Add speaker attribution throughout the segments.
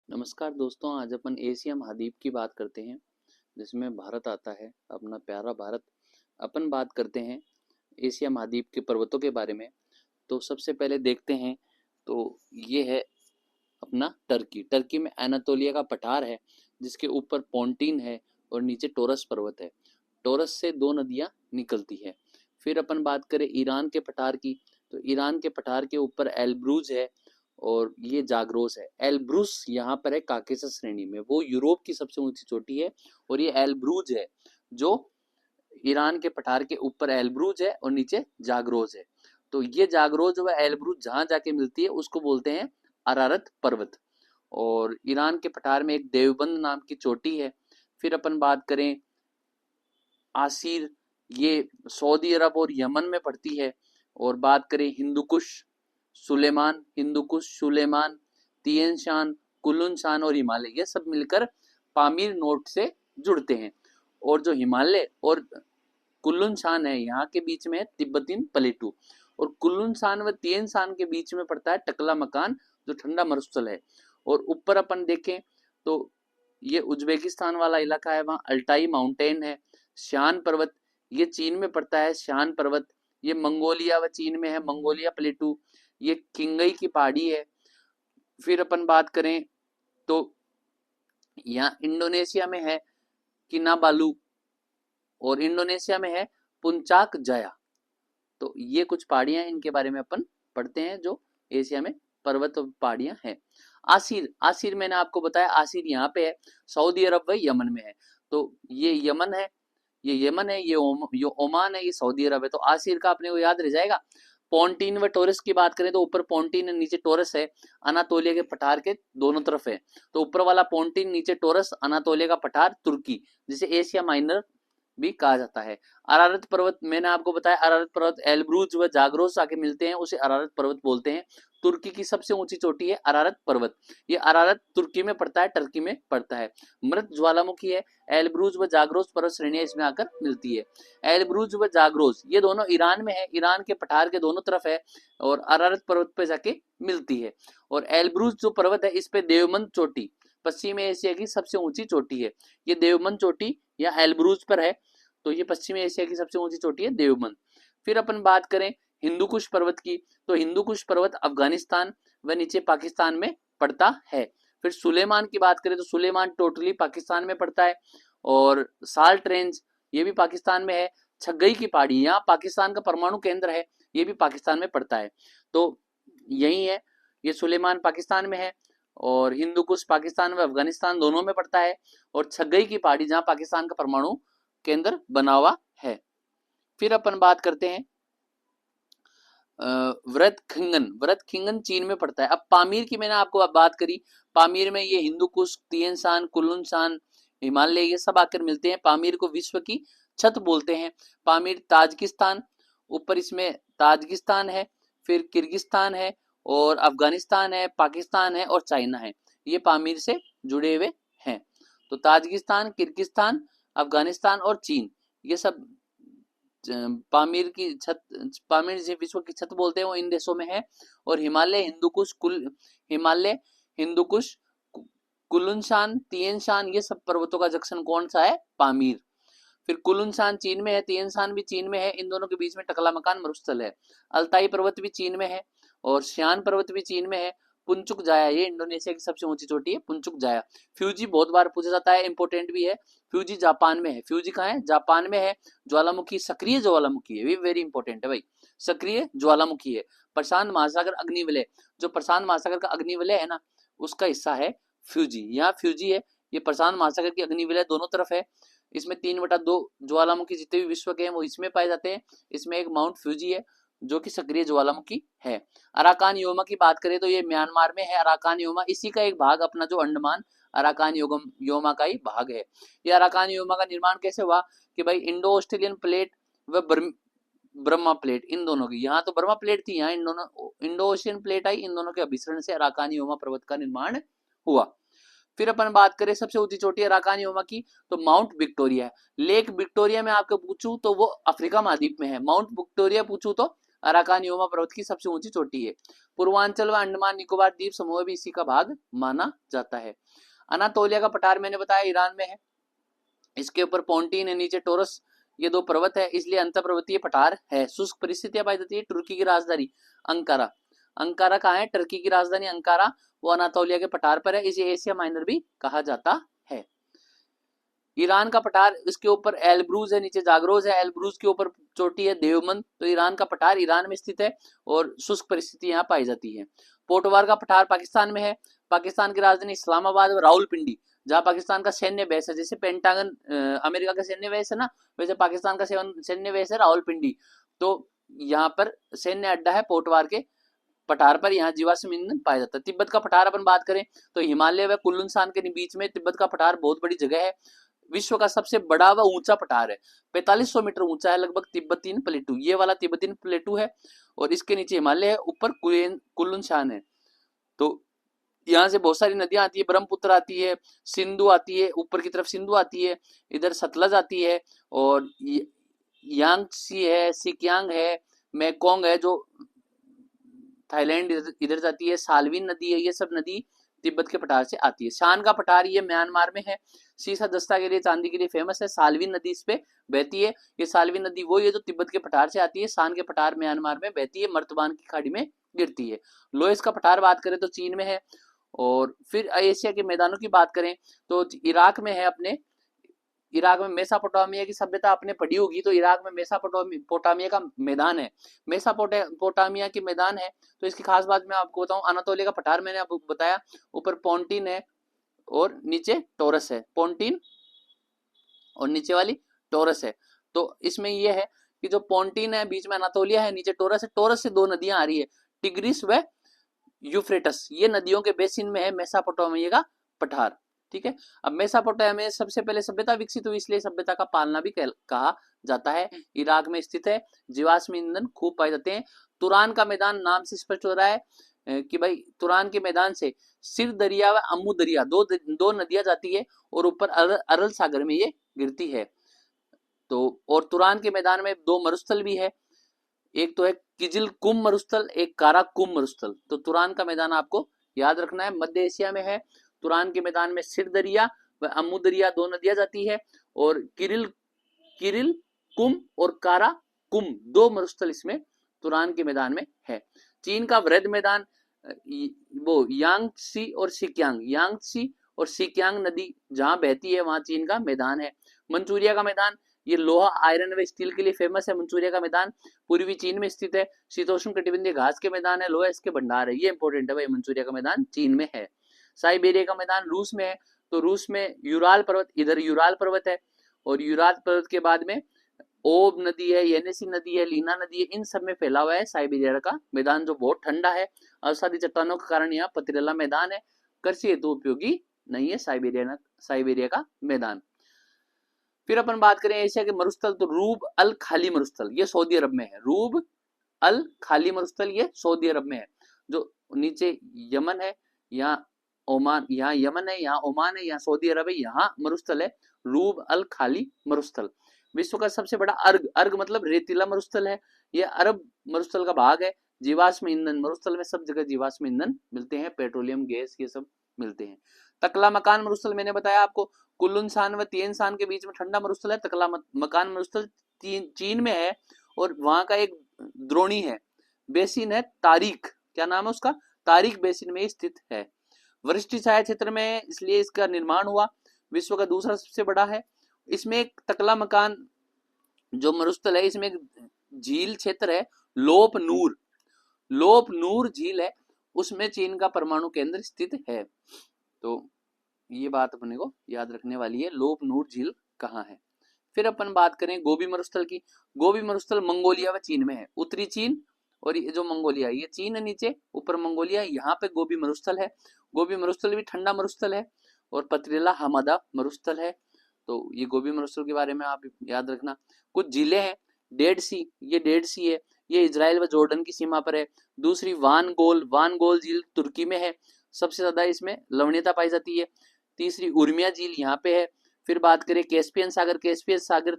Speaker 1: नमस्कार दोस्तों, आज अपन एशिया महाद्वीप की बात करते हैं जिसमें भारत आता है, अपना प्यारा भारत। अपन बात करते हैं एशिया महाद्वीप के पर्वतों के बारे में। तो सबसे पहले देखते हैं, तो ये है अपना टर्की। टर्की में एनातोलिया का पठार है जिसके ऊपर पोंटीन है और नीचे टोरस पर्वत है। टोरस से दो नदियां निकलती है। फिर अपन बात करें ईरान के पठार की, तो ईरान के पठार के ऊपर एल्ब्रूज है और ये जाग्रोस है। एल्ब्रूस यहाँ पर है काकेशस श्रेणी में, वो यूरोप की सबसे ऊंची चोटी है। और ये एल्ब्रूज है जो ईरान के पठार के ऊपर एल्ब्रूज है और नीचे जाग्रोस है। तो ये जाग्रोस व एल्ब्रूज जहां जाके मिलती है उसको बोलते हैं अरारत पर्वत। और ईरान के पठार में एक देवबंद नाम की चोटी है। फिर अपन बात करें आसिर, ये सऊदी अरब और यमन में पड़ती है। और बात करें हिंदुकुश, सुलेमान, हिंदुकुश, सुलेमान, तिएन शान, कुलुन शान और हिमालय, ये सब मिलकर पामीर नोट से जुड़ते हैं। और जो हिमालय और कुल्लुन शान है यहाँ के बीच में है तिब्बतीन प्लेटू। और कुल्लुन शान व तिएन शान के बीच में पड़ता है टकला मकान जो ठंडा मरुस्थल है। और ऊपर अपन देखें तो ये उज्बेकिस्तान वाला इलाका है, वहाँ अल्टाई माउंटेन है। शान पर्वत ये चीन में पड़ता है, शान पर्वत। ये मंगोलिया व चीन में है, मंगोलिया प्लेटू। ये किंगई की पहाड़ी है। फिर अपन बात करें तो यहाँ इंडोनेशिया में है किनाबालू और इंडोनेशिया में है पुंचाक जया। तो ये कुछ पहाड़ियां हैं, इनके बारे में अपन पढ़ते हैं जो एशिया में पर्वत पहाड़ियां हैं। आसिर, आसिर मैंने आपको बताया आसिर यहाँ पे है, सऊदी अरब व यमन में है। तो ये यमन है, ये यमन है, ये ओमान है, ये सऊदी अरब है। तो आसिर का अपने को याद रह जाएगा। पोंटीन व टोरस की बात करें तो ऊपर पोंटीन है, नीचे टोरस है। अनातोलिया के पठार के दोनों तरफ है। तो ऊपर वाला पोंटीन, नीचे टोरस, अनातोलिया का पठार तुर्की, जिसे एशिया माइनर भी कहा जाता है। अरारत पर्वत मैंने आपको बताया, अरारत पर्वत एल्ब्रूज व जाग्रोस आके मिलते हैं, उसे अरारत पर्वत बोलते हैं। तुर्की की सबसे ऊंची चोटी है अरारत पर्वत। ये अरारत तुर्की में पड़ता है, टर्की में पड़ता है। मृत ज्वालामुखी है। एल्ब्रूज व जाग्रोस पर्वत श्रेणियां इसमें आकर मिलती है। एल्ब्रूज व जाग्रोस ये दोनों ईरान में है, ईरान के पठार के दोनों तरफ है और अरारत पर्वत पे जाके मिलती है। और एल्ब्रूज जो पर्वत है इस पे देवमंद चोटी, पश्चिमी एशिया की सबसे ऊंची चोटी है। ये देवमंद चोटी या एल्ब्रूज पर है। तो ये पश्चिमी एशिया की सबसे ऊंची चोटी है देवबंद। फिर अपन बात करें हिंदुकुश पर्वत की, तो हिंदुकुश पर्वत अफगानिस्तान व नीचे पाकिस्तान में पड़ता है। फिर सुलेमान की बात करें तो सुलेमान टोटली पाकिस्तान में पड़ता है। और साल्ट रेंज ये भी पाकिस्तान में है। छगई की पहाड़ी यहाँ पाकिस्तान का परमाणु केंद्र है, ये भी पाकिस्तान में पड़ता है। तो यही है, ये सुलेमान पाकिस्तान में है और हिंदुकुश पाकिस्तान व अफगानिस्तान दोनों में पड़ता है। और छगई की पहाड़ी जहां पाकिस्तान का परमाणु केंद्र बना हुआ है। फिर अपन बात करते हैं व्रतखिंगन, व्रतखिंगन चीन में पड़ता है। अब पामीर की मैंने आपको अब बात करी, पामीर में ये हिंदुकुश, तिएन शान, कुल्लुन शान, हिमालय ये सब आकर मिलते हैं। पामीर को विश्व की छत बोलते हैं। पामीर ताजिकिस्तान, ऊपर इसमें ताजिकिस्तान है, फिर किर्गिस्तान है और अफगानिस्तान है, पाकिस्तान है और चाइना है, ये पामीर से जुड़े हुए हैं। तो ताजिकिस्तान, किर्गिस्तान, अफगानिस्तान और चीन ये सब पामीर की छत, पामीर जिसे विश्व की छत बोलते हैं वो इन देशों में है। और हिमालय, हिंदुकुश, हिमालय, हिंदुकुश, कुलुन शान, तिएन शान ये सब पर्वतों का जंक्शन कौन सा है? पामीर। फिर कुलुन शान चीन में है, तिएन शान भी चीन में है, इन दोनों के बीच में टकला मकान मरुस्थल है। अल्ताई पर्वत भी चीन में है और श्यान पर्वत भी चीन में है। पुंचुक जाया ये इंडोनेशिया की सबसे ऊंची चोटी है, पुंचुक जाया। फ्यूजी बहुत बार पूछा जाता है, इंपोर्टेंट भी है। फ्यूजी जापान में है। फ्यूजी कहाँ है? जापान में है। ज्वालामुखी सक्रिय ज्वालामुखी है, वेरी इंपॉर्टेंट है भाई, सक्रिय ज्वालामुखी है। प्रशांत महासागर अग्निवलय, जो प्रशांत महासागर का अग्निवलय है ना उसका हिस्सा है फ्यूजी। यहाँ फ्यूजी है, ये प्रशांत महासागर की अग्निवलय दोनों तरफ है। इसमें 3/2 ज्वालामुखी जितने भी विश्व के हैं वो इसमें पाए जाते हैं। इसमें एक माउंट फ्यूजी है जो कि सक्रिय ज्वालामुखी है। अराकान योमा की बात करें तो ये म्यांमार में है। अराकान योमा इसी का एक भाग, अपना जो अंडमान अराकान योमा का ही भाग है। ये अराकान योमा का निर्माण कैसे हुआ कि भाई इंडो ऑस्ट्रेलियन प्लेट व ब्रह्मा प्लेट, इन दोनों की, यहाँ तो ब्रह्मा प्लेट थी, यहाँ इंडो ओशियन प्लेट आई, इन दोनों के अभिसरण से अराकान योमा पर्वत का निर्माण हुआ। फिर अपन बात करें सबसे ऊंची चोटी अराकान योमा की, तो माउंट विक्टोरिया है। लेक विक्टोरिया में आपको पूछूं तो वो अफ्रीका महाद्वीप में है। माउंट विक्टोरिया पूछूं तो अराकानियोमा पर्वत की सबसे ऊंची चोटी है। पूर्वांचल व अंडमान निकोबार द्वीप समूह भी इसी का भाग माना जाता है। अनातोलिया का पठार मैंने बताया ईरान में है, इसके ऊपर पोंटीन है, नीचे टोरस, ये दो पर्वत है, इसलिए अंतर्पर्वतीय पठार है। शुष्क परिस्थितियां पाई जाती है। तुर्की की राजधानी अंकारा, अंकारा कहाँ है? टर्की की राजधानी अंकारा, वो अनातोलिया के पठार पर है, इसे एशिया माइनर भी कहा जाता है। ईरान का पठार, इसके ऊपर एलब्रूज है, नीचे जागरोज है, एलब्रूज के ऊपर चोटी है देवमन। तो ईरान का पठार ईरान में स्थित है और शुष्क परिस्थिति यहाँ पाई जाती है। पोटवार का पठार पाकिस्तान में है, पाकिस्तान की राजधानी इस्लामाबाद और रावलपिंडी, जहाँ पाकिस्तान का सैन्य बेस है। जैसे पेंटागन अमेरिका का सैन्य बेस है ना, वैसे पाकिस्तान का सैन्य बेस है रावलपिंडी। तो यहाँ पर सैन्य अड्डा है पोटवार के पठार पर, यहाँ जीवाश्म ईंधन पाया जाता है। तिब्बत का पठार अपन बात करें तो हिमालय व कुल्लुन के बीच में तिब्बत का पठार बहुत बड़ी जगह है। विश्व का सबसे बड़ा व ऊंचा पठार है, 4500 मीटर ऊंचा है लगभग तिब्बतीन प्लेटू, ये वाला तिब्बतीन प्लेटू है और इसके नीचे हिमालय है, ऊपर कुल्लुन है। तो यहाँ से बहुत सारी नदियां आती है, ब्रह्मपुत्र आती है, सिंधु आती है, ऊपर की तरफ सिंधु आती है, इधर सतलज आती है और यांगसी है, सिक्यांग है, मेकोंग है जो थाईलैंड इधर जाती है, सालविन नदी है, ये सब नदी तिब्बत के पठार से आती है। शान का पठार ये म्यांमार में है, सीसा दस्ता के लिए, चांदी के लिए फेमस है। सालविन नदी इस पे बहती है, ये सालविन नदी वो है जो तिब्बत के पठार से आती है। शान के पठार म्यांमार में बहती है, मर्तबान की खाड़ी में गिरती है। लोएस का पठार बात करें तो चीन में है। और फिर एशिया के मैदानों की बात करें तो इराक में है अपने, इराक में मेसापोटामिया की सभ्यता आपने पढ़ी होगी, तो इराक में मेसापोटामिया का मैदान है, मेसापोटामिया की मैदान है। तो इसकी खास बात मैं आपको बताऊं, अनातोलिया का पठार मैंने आपको बताया, ऊपर पोंटीन है और नीचे टोरस है, पोंटीन और नीचे वाली टोरस है। तो इसमें यह है कि जो पोंटीन है बीच में अनातोलिया है, नीचे टोरस है, टोरस से दो नदियां आ रही है, टिग्रिस व यूफ्रेटस, ये नदियों के बेसिन में है मेसापोटामिया का पठार। ठीक है, अब मेसापोटामिया में सबसे पहले सभ्यता विकसित हुई, इसलिए सभ्यता का पालना भी कहा जाता है। इराक में स्थित है, जीवाश्म ईंधन खूब पाए जाते हैं। तुरान का मैदान नाम से स्पष्ट हो रहा है कि भाई तुरान के मैदान से सिर दरिया व अम्मू दरिया दो नदियां जाती है और ऊपर अरल सागर में ये गिरती है। तो और तुरान के मैदान में दो मरुस्थल भी है, एक तो है किजिल कुम मरुस्थल, एक कारा कुम मरुस्थल। तो तुरान का मैदान आपको याद रखना है, मध्य एशिया में है। तुरान के मैदान में सिर दरिया व अम्मू दरिया दो नदियां जाती है और किरिल कुम और कारा कुम दो मरुस्थल इसमें तुरान के मैदान में है। चीन का वृहद मैदान वो यांगसी और सिक्यांग नदी जहां बहती है वहां चीन का मैदान है। मंचूरिया का मैदान, ये लोहा आयरन व स्टील के लिए फेमस है। मंचूरिया का मैदान पूर्वी चीन में स्थित है, शीतोष्ण कटिबंधीय घास के मैदान है, लोहा इसके भंडार है, ये इंपॉर्टेंट है भाई, मंचूरिया का मैदान चीन में है। साइबेरिया का मैदान रूस में है, तो रूस में यूराल पर्वत, इधर यूराल पर्वत है और यूराल पर्वत के बाद में ओब नदी है, येनेसी नदी है, लीना नदी है, इन सब में फैला हुआ है साइबेरिया का मैदान जो बहुत ठंडा है। अवसादी चट्टानों के कारण यहाँ पथरीला मैदान है, कृषि हेतु उपयोगी नहीं है साइबेरिया का मैदान। फिर अपन बात करें एशिया के मरुस्थल, तो रूब अल खाली मरुस्थल, ये सऊदी अरब में है। रूब अल खाली मरुस्थल ये सऊदी अरब में है। जो नीचे यमन है, यहाँ ओमान, यहाँ यमन है, यहाँ ओमान है, यहाँ सऊदी अरब है, यहाँ मरुस्थल है रूब अल खाली मरुस्थल। विश्व का सबसे बड़ा अर्ग मतलब रेतीला मरुस्थल है, ये अरब मरुस्थल का भाग है। जीवाश्म ईंधन मरुस्थल में सब जगह जीवाश्म ईंधन मिलते हैं, पेट्रोलियम गैस ये सब मिलते हैं। तकला मकान मरुस्थल मैंने बताया आपको, कुल्लुन शान व तिएन शान के बीच में ठंडा मरुस्थल है। तकला मकान मरुस्थल चीन में है और वहां का एक द्रोणी है, बेसिन है तारीख, क्या नाम है उसका, तारीख बेसिन में स्थित है। वृष्टि छाया क्षेत्र में इसलिए इसका निर्माण हुआ, विश्व का दूसरा सबसे बड़ा है। इसमें एक तकला मकान जो मरुस्थल है, इसमें एक झील क्षेत्र है, लोप नूर झील है, उसमें चीन का परमाणु केंद्र स्थित है। तो ये बात अपने को याद रखने वाली है, लोप नूर झील कहाँ है। फिर अपन बात करें गोबी मरुस्थल की। गोबी मरुस्थल मंगोलिया व चीन में है, उत्तरी चीन और ये जो मंगोलिया, ये चीन है नीचे, ऊपर मंगोलिया, यहाँ पे गोबी मरुस्थल है। गोबी मरुस्थल भी ठंडा मरुस्थल है और पथरीला हमादा मरुस्थल है। तो ये गोबी मरुस्थल के बारे में आप याद रखना। कुछ झीलें हैं, डेड सी, ये डेड सी है, ये इजराइल व जॉर्डन की सीमा पर है। दूसरी वान गोल झील तुर्की में है, सबसे ज्यादा इसमें लवणीयता पाई जाती है। तीसरी उर्मिया झील यहाँ पे है। फिर बात करें कैस्पियन सागर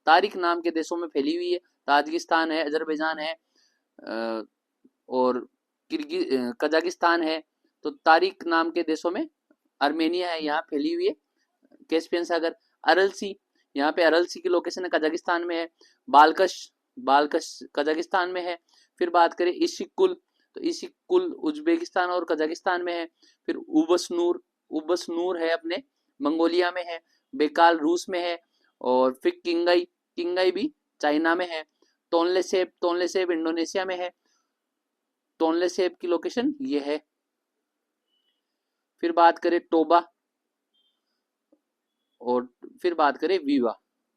Speaker 1: तारिक नाम के देशों में फैली हुई है। ताजिकिस्तान है, अजरबैजान है और कजाकिस्तान है। तो तारिक नाम के देशों में आर्मेनिया है, यहाँ फैली हुई है कैस्पियन सागर। अरल सी, यहाँ पे अरल सी की लोकेशन है, कजाकिस्तान में है। बालकश, बालकश कजाकिस्तान में है। फिर बात करें इशिकुल, तो इशिकुल उज्बेकिस्तान और कजाकिस्तान में है। फिर उबसनूर, उबसनूर है अपने मंगोलिया में है। बेकाल रूस में है। और फिर किंगई, किंगई भी चाइना में है। टोनले सेब, टोनले सेब इंडोनेशिया में है। टोनले सेब की लोकेशन ये है। फिर बात करें टोबा, और फिर बात करें वीवा,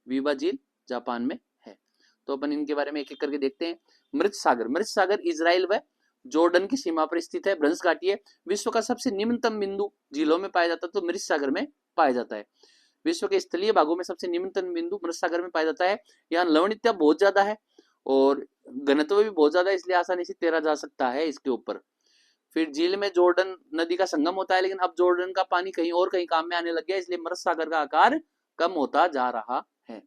Speaker 1: वीवा झील जापान में है। तो अपन इनके बारे में एक एक करके देखते हैं। मृत सागर, मृत सागर इजराइल व जॉर्डन की सीमा पर स्थित है। भ्रंश घाटी है, विश्व का सबसे निम्नतम बिंदु झीलों में पाया जाता है, तो मृत सागर में पाया जाता है। विश्व के स्थलीय भागों में सबसे निम्नतम बिंदु मृत सागर में पाया जाता है। यहाँ लवणिकता बहुत ज्यादा है और घनत्व भी बहुत ज्यादा है, इसलिए आसानी से तैरा जा सकता है इसके ऊपर। फिर झील में जॉर्डन नदी का संगम होता है, लेकिन अब जॉर्डन का पानी कहीं और कहीं काम में आने लग गया, इसलिए मृत सागर का आकार कम होता जा रहा है।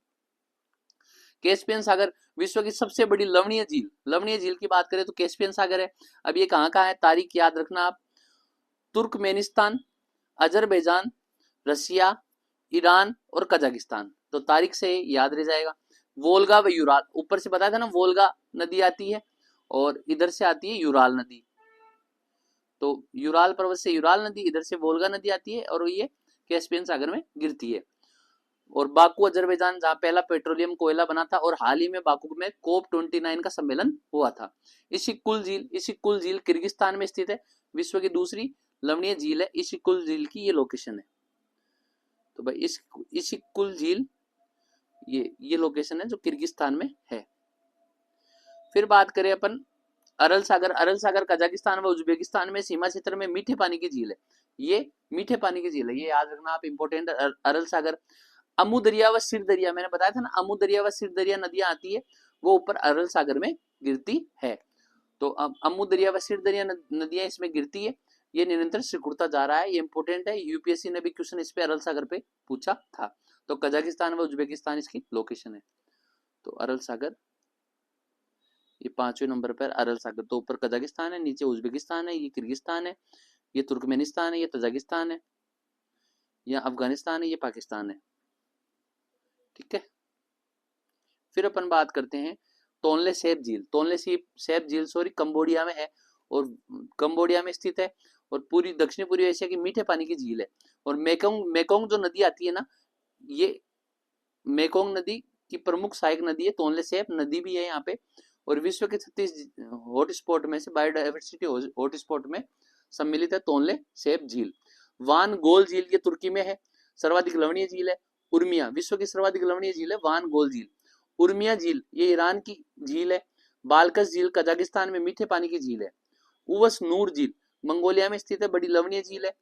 Speaker 1: कैस्पियन सागर विश्व की सबसे बड़ी लवणीय झील, लवणीय झील की बात करें तो कैस्पियन सागर है। अब ये कहाँ का है, तारीख याद रखना आप। तुर्कमेनिस्तान, अजरबैजान, रसिया, ईरान और कजाकिस्तान, तो तारीख से याद रह जाएगा। वोल्गा व यूराल, ऊपर से बताया था ना, वोल्गा नदी आती है और इधर से आती है यूराल नदी। तो यूराल पर्वत से यूराल नदी, इधर से वोल्गा नदी आती है और ये कैस्पियन सागर में गिरती है। और बाकू अजरबैजान, जहां पहला पेट्रोलियम कोयला बना था, और हाल ही में बाकू में COP29 का सम्मेलन हुआ था। इशिकुल झील, इशिकुल झील किर्गिस्तान में स्थित है, विश्व की दूसरी लवणीय झील है इशिकुल झील की, ये लोकेशन है। तो भाई इशिकुल झील ये लोकेशन है जो किर्गिस्तान में है। फिर बात करें अपन अरल सागर, अरल सागर कजाकिस्तान व उज्बेकिस्तान में सीमा क्षेत्र में मीठे पानी की झील है। ये मीठे पानी की झील है, ये याद रखना आप, इंपोर्टेंट। अरल सागर, अमू दरिया व सिर दरिया, मैंने बताया था ना, अमू दरिया व सिर दरिया नदियां आती है, वो ऊपर अरल सागर में गिरती है। तो अमू दरिया व सिर दरिया नदियां इसमें गिरती है, ये निरंतर सिकुड़ता जा रहा है, ये इंपोर्टेंट है। यूपीएससी ने भी क्वेश्चन इस पे अरल सागर पे पूछा था। तो कजाकिस्तान व उज्बेकिस्तान इसकी लोकेशन है। तो अरल सागर ये 5वें नंबर पर अरल सागर, तो ऊपर कजाकिस्तान है, नीचे उज्बेकिस्तान है, ये किर्गिस्तान है, ये तुर्कमेनिस्तान है, ये तजाकिस्तान है, या अफगानिस्तान है, ये पाकिस्तान है। ठीक है। फिर अपन बात करते हैं तोनले सैप झील, तोनले सैप झील सॉरी कंबोडिया में है, और कंबोडिया में स्थित है, और पूरी दक्षिण पूर्वी एशिया की मीठे पानी की झील है। और मेकोंग जो नदी आती है ना, ये मेकोंग नदी की प्रमुख सहायक नदी है, तोनले सैप नदी भी है यहाँ पे। और विश्व के 36 हॉटस्पॉट में से, बायोडाइवर्सिटी हॉटस्पॉट में सम्मिलित है तोनले सैप झील। वान गोल झील ये तुर्की में है, सर्वाधिक लवणीय झील है। उर्मिया विश्व की सर्वाधिक लवणीय झील है, वान गोल झील। उर्मिया झील ये ईरान की झील है। बालकस झील कजाकिस्तान में मीठे पानी की झील है। उवस नूर झील मंगोलिया में स्थित है, बड़ी लवणीय झील है।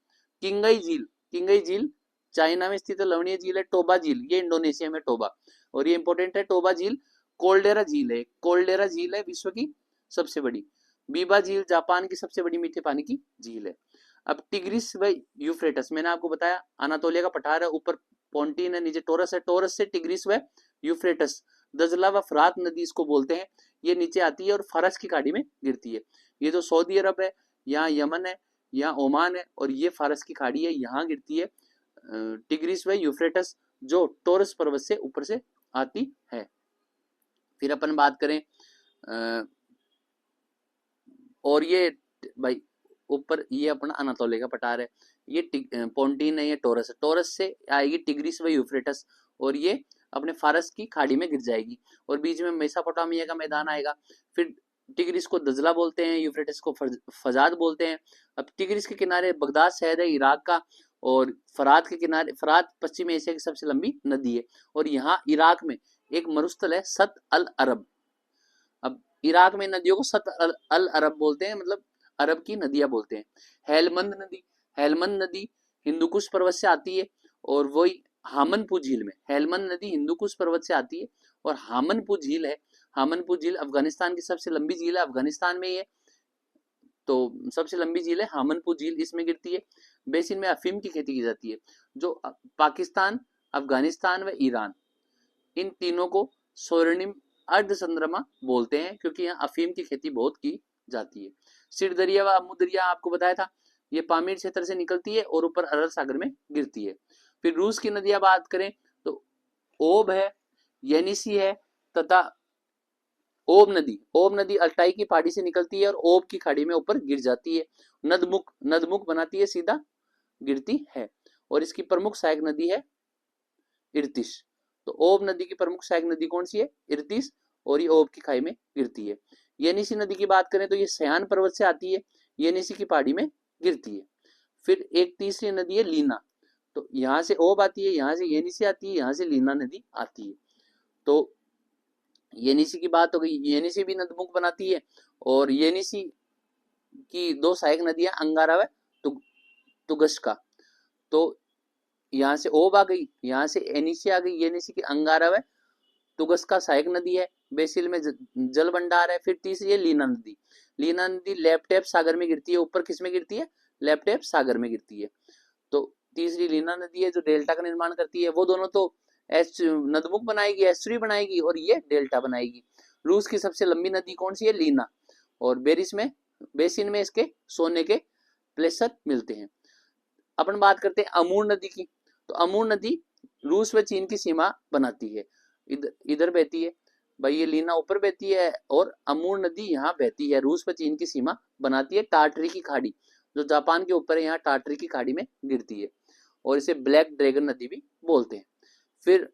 Speaker 1: किंगई झील, किंगई झील चाइना में स्थित है, लवणीय झील है। टोबा झील ये इंडोनेशिया में टोबा, और ये इंपोर्टेंट है। टोबा झील कोल्डेरा झील है, कोल्डेरा झील है विश्व की सबसे बड़ी। बीबा झील जापान की सबसे बड़ी मीठे पानी की झील है। अब टिग्रिस व यूफ्रेटस, मैंने आपको बताया अनातोलिया का पठार है, ऊपर पोंटीन है, नीचे टोरस है, टोरस से टिग्रिस व यूफ्रेटस, दजला व फरात नदी इसको बोलते हैं, ये नीचे आती है और फारस की खाड़ी में गिरती है। ये जो सऊदी अरब है, यहाँ यमन है, यहाँ ओमान है, और ये फारस की खाड़ी है, यहाँ गिरती है टिग्रिस व यूफ्रेटस, जो टोरस पर्वत से ऊपर से आती है। फिर अपन बात करें और ये भाई ऊपर ये अपना अनातोलिया का पठार है, ये पोंटीन है, ये टोरस है, टोरस से आएगी टिग्रिस व यूफ्रेटस, और ये अपने फारस की खाड़ी में गिर जाएगी, और बीच में मेसोपोटामिया का मैदान आएगा। फिर टिग्रिस को दजला बोलते हैं, यूफ्रेटस को फजाद बोलते हैं। अब टिग्रिस के किनारे बगदाद शहर है इराक का, और फरात के किनारे, फरात पश्चिम एशिया की सबसे लंबी नदी है, और यहाँ इराक में एक मरुस्थल है सत अल अरब। अब इराक में नदियों को सत अल अरब बोलते हैं, मतलब अरब की नदियां बोलते हैं। हेलमंद नदी, हेलमंद नदी हिंदुकुश पर्वत से आती है, और वही हामनपुर झील में, हेलमंद नदी हिंदुकुश पर्वत से आती है, और हामनपुर झील है, हामनपुर झील अफगानिस्तान की सबसे लंबी झील है, अफगानिस्तान में ये तो सबसे लंबी झील है हामनपुर झील, इसमें गिरती है। बेसिन में अफीम की खेती की जाती है, जो पाकिस्तान, अफगानिस्तान व ईरान, इन तीनों को स्वर्णिम अर्धचंद्रमा बोलते हैं, क्योंकि यहाँ अफीम की खेती बहुत की जाती है। सिरदरिया व अमुदरिया आपको बताया था, ये पामीर क्षेत्र से निकलती है और ऊपर अरब सागर में गिरती है। फिर रूस की नदियां बात करें तो ओब है, येनिसी है तथा ओब नदी अल्टाई की पहाड़ी से निकलती है और ओब की खाड़ी में ऊपर गिर जाती है। नदमुख बनाती है, सीधा गिरती है। और इसकी प्रमुख सहायक नदी है इर्तिश। तो ओब नदी की प्रमुख सहायक नदी कौन सी है? इर्तिश, और ये ओब की खाई में गिरती है। येनिसी नदी की बात करें तो ये सयान पर्वत से आती है, येनिसी की पहाड़ी में गिरती है। फिर एक तीसरी नदी है लीना, तो यहाँ से ओब आती है, यहाँ से येनिसी आती है, यहाँ से लीना नदी आती है। तो येनिसी की बात हो गई, येनिसी भी नदमुख बनाती है, और येनिसी की दो सहायक नदियां अंगारा व तुगस्का। तो यहाँ से ओब आ गई, यहाँ से एनिसी आ गई, येनिसी की अंगारा व तुगस्का सहायक नदी है, बेसिल में जल भंडार है। फिर तीसरी है लीना नदी लेप्टेप सागर में गिरती है। ऊपर किस में गिरती है? लेप्टेप सागर में गिरती है। तो तीसरी लीना नदी है जो डेल्टा का निर्माण करती है। वो दोनों तो नदमुख बनाएगी, एस्ट्री बनाएगी, और ये डेल्टा बनाएगी। रूस की सबसे लंबी नदी कौन सी है? लीना। और बेसिन में इसके सोने के प्लेसर मिलते हैं। अपन बात करते हैं अमूर नदी की। तो अमूर नदी रूस व चीन की सीमा बनाती है, इधर बहती है भाई, ये लीना ऊपर बहती है और अमूर नदी यहाँ बहती है, रूस व चीन की सीमा बनाती है। टाटरी की खाड़ी जो जापान के ऊपर है, यहाँ टाटरी की खाड़ी में गिरती है, और इसे ब्लैक ड्रैगन नदी भी बोलते हैं। फिर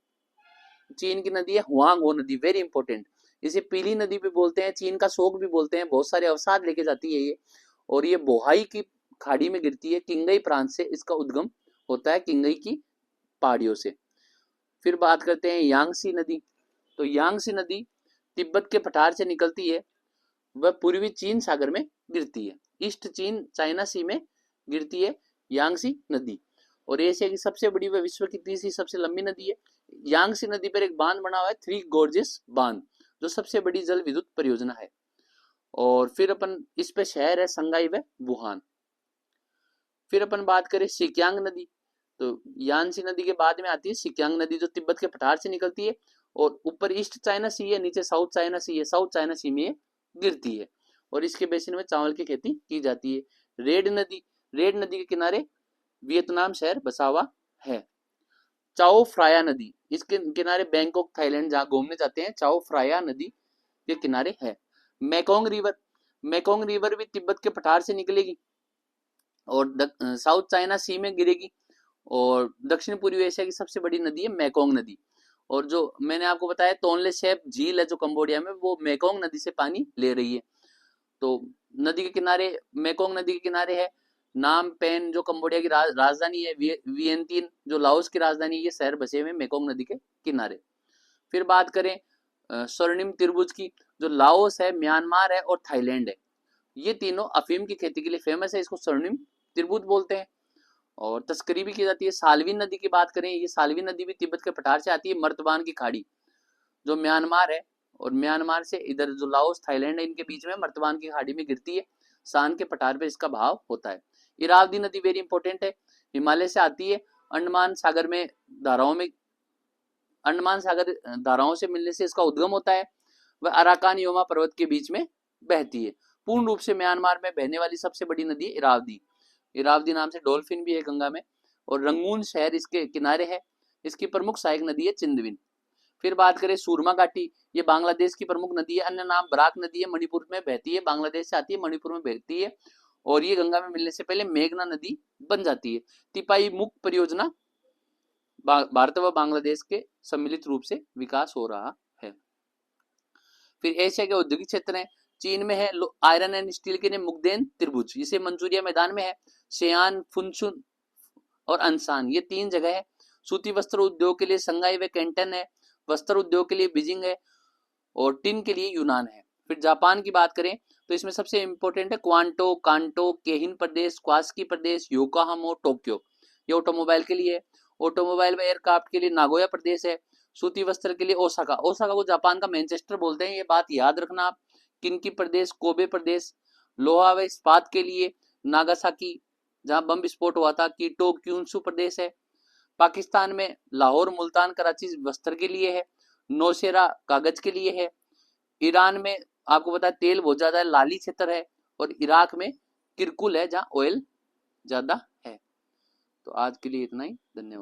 Speaker 1: चीन की नदी है हुआंगहो नदी, वेरी इंपॉर्टेंट, इसे पीली नदी भी बोलते हैं, चीन का शोक भी बोलते हैं, बहुत सारे अवसाद लेके जाती है ये, और ये बोहाई की खाड़ी में गिरती है। किंगई प्रांत से इसका उद्गम होता है, किंगई की पहाड़ियों से। फिर बात करते हैं यांगसी नदी। तो यांगसी नदी तिब्बत के पठार से निकलती है, वह पूर्वी चीन सागर में गिरती है, ईस्ट चीन चाइना सी में गिरती है यांगसी नदी, और एशिया की सबसे बड़ी व विश्व की तीसरी सबसे लंबी नदी है। यांगसी नदी पर एक बांध बना हुआ है, थ्री गोर्जेस बांध, जो सबसे बड़ी जल विद्युत परियोजना है। और फिर अपन इस पे शहर है संगाई व वुहान। फिर अपन बात करें सिक्यांग नदी, तो यांसी नदी के बाद में आती है सिक्यांग नदी, जो तिब्बत के पठार से निकलती है, और ऊपर ईस्ट चाइना सी है, नीचे साउथ चाइना सी है, साउथ चाइना सी में गिरती है, और इसके बेसिन में चावल की खेती की जाती है। रेड नदी के किनारे वियतनाम शहर बसा हुआ है। चाओ फ्राया नदी, इसके किनारे बैंकॉक थाईलैंड जहां घूमने जाते हैं, चाओ फ्राया नदी के किनारे है। मेकोंग रिवर भी तिब्बत के पठार से निकलेगी और साउथ चाइना सी में गिरेगी, और दक्षिण पूर्वी एशिया की सबसे बड़ी नदी है मेकोंग नदी। और जो मैंने आपको बताया तोनले सैप झील है जो कंबोडिया में, वो मेकोंग नदी से पानी ले रही है। तो नदी के किनारे, मेकोंग नदी के किनारे है नाम पेन जो कंबोडिया की राजधानी है, वियंतिन जो लाओस की राजधानी है, ये शहर बसे हुए मेकोंग नदी के किनारे। फिर बात करें स्वर्णिम त्रिभुज की, जो लाओस है, म्यांमार है और थाईलैंड है, ये तीनों अफीम की खेती के लिए फेमस है, इसको स्वर्णिम त्रिभुज बोलते हैं। और तस्करी भी की जाती है। सालविन नदी की बात करें, ये सालविन नदी भी तिब्बत के पठार से आती है, मर्तबान की खाड़ी जो म्यांमार है, और म्यांमार से इधर जो लाओस थाईलैंड है, इनके बीच में मर्तबान की खाड़ी में गिरती है, सान के पठार पे इसका भाव होता है। इरावदी नदी वेरी इंपॉर्टेंट है, हिमालय से आती है, अंडमान सागर धाराओं से मिलने से इसका उद्गम होता है, वह अराकान योमा पर्वत के बीच में बहती है। पूर्ण रूप से म्यांमार में बहने वाली सबसे बड़ी नदी है इरावदी नाम से डॉल्फिन भी है गंगा में, और रंगून शहर इसके किनारे है। इसकी प्रमुख सहायक नदी है चिंदविन। फिर बात करें सूरमा घाटी, ये बांग्लादेश की प्रमुख नदी है, अन्य नाम बराक नदी है, मणिपुर में बहती है, बांग्लादेश से आती है, मणिपुर में बहती है, और ये गंगा में मिलने से पहले मेघना नदी बन जाती है। तिपाई मुख परियोजना भारत व बांग्लादेश के सम्मिलित रूप से विकास हो रहा है। फिर एशिया के औद्योगिक क्षेत्र है, चीन में है आयरन एंड स्टील के लिए मुगदेन त्रिभुज, इसे मंचूरिया मैदान में है, शेयान, फुनचुन और अंसान, ये तीन जगह है। सूती वस्त्र उद्योग के लिए संगाई व कैंटन है, वस्त्र उद्योग के लिए बीजिंग है, और टिन के लिए यूनान है। फिर जापान की बात करें तो इसमें सबसे इंपॉर्टेंट है क्वांटो, कांटो, केहिन प्रदेश, क्वास्की प्रदेश, योकोहामा, टोक्यो, ये ऑटोमोबाइल के लिए है। ऑटोमोबाइल व एयरक्राफ्ट के लिए नागोया प्रदेश है। सूती वस्त्र के लिए ओसाका को जापान का मैनचेस्टर बोलते हैं, ये बात याद रखना आप। किनकी प्रदेश, कोबे प्रदेश। लोहा व इस्पात के लिए नागासाकी जहां बम विस्फोट हुआ था, कीटो क्यूंसू प्रदेश है। पाकिस्तान में लाहौर, मुल्तान, कराची वस्त्र के लिए है। नौशेरा कागज के लिए है। ईरान में आपको पता है तेल बहुत ज्यादा है, लाली क्षेत्र है, और इराक में किरकुल है जहाँ ऑयल ज्यादा है। तो आज के लिए इतना ही, धन्यवाद।